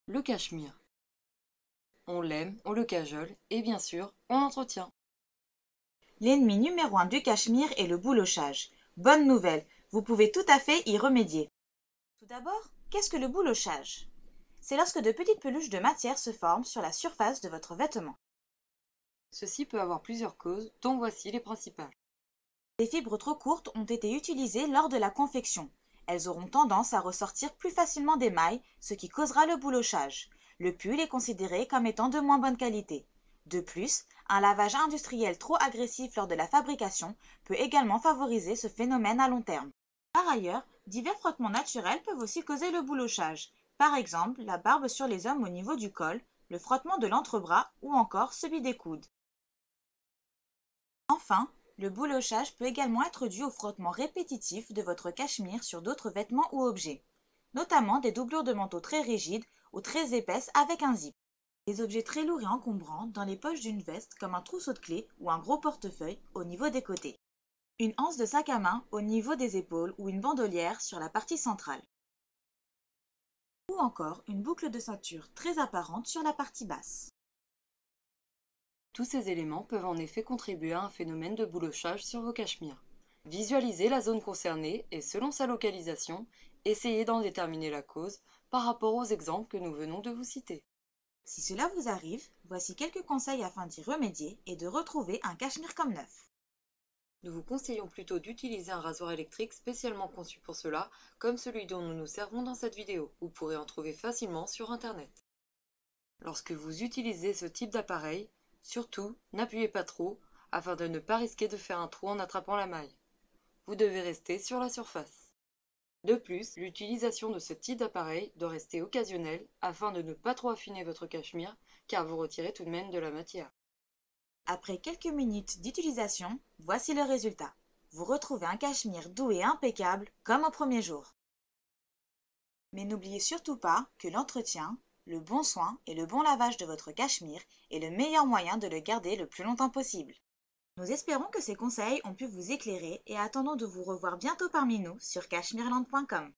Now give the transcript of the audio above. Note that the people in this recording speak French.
Le cachemire. On l'aime, on le cajole et bien sûr, on l'entretient. L'ennemi numéro 1 du cachemire est le boulochage. Bonne nouvelle, vous pouvez tout à fait y remédier. Tout d'abord, qu'est-ce que le boulochage? C'est lorsque de petites peluches de matière se forment sur la surface de votre vêtement. Ceci peut avoir plusieurs causes, dont voici les principales. Des fibres trop courtes ont été utilisées lors de la confection. Elles auront tendance à ressortir plus facilement des mailles, ce qui causera le boulochage. Le pull est considéré comme étant de moins bonne qualité. De plus, un lavage industriel trop agressif lors de la fabrication peut également favoriser ce phénomène à long terme. Par ailleurs, divers frottements naturels peuvent aussi causer le boulochage. Par exemple, la barbe sur les hommes au niveau du col, le frottement de l'entrebras ou encore celui des coudes. Enfin, le boulochage peut également être dû au frottement répétitif de votre cachemire sur d'autres vêtements ou objets, notamment des doublures de manteaux très rigides ou très épaisses avec un zip. Des objets très lourds et encombrants dans les poches d'une veste comme un trousseau de clés ou un gros portefeuille au niveau des côtés. Une anse de sac à main au niveau des épaules ou une bandolière sur la partie centrale. Ou encore une boucle de ceinture très apparente sur la partie basse. Tous ces éléments peuvent en effet contribuer à un phénomène de boulochage sur vos cachemires. Visualisez la zone concernée et selon sa localisation, essayez d'en déterminer la cause par rapport aux exemples que nous venons de vous citer. Si cela vous arrive, voici quelques conseils afin d'y remédier et de retrouver un cachemire comme neuf. Nous vous conseillons plutôt d'utiliser un rasoir électrique spécialement conçu pour cela, comme celui dont nous nous servons dans cette vidéo. Vous pourrez en trouver facilement sur internet. Lorsque vous utilisez ce type d'appareil, surtout, n'appuyez pas trop afin de ne pas risquer de faire un trou en attrapant la maille. Vous devez rester sur la surface. De plus, l'utilisation de ce type d'appareil doit rester occasionnelle afin de ne pas trop affiner votre cachemire car vous retirez tout de même de la matière. Après quelques minutes d'utilisation, voici le résultat. Vous retrouvez un cachemire doux et impeccable comme au premier jour. Mais n'oubliez surtout pas que l'entretien, le bon soin et le bon lavage de votre cachemire est le meilleur moyen de le garder le plus longtemps possible. Nous espérons que ces conseils ont pu vous éclairer et attendons de vous revoir bientôt parmi nous sur cashmereland.com.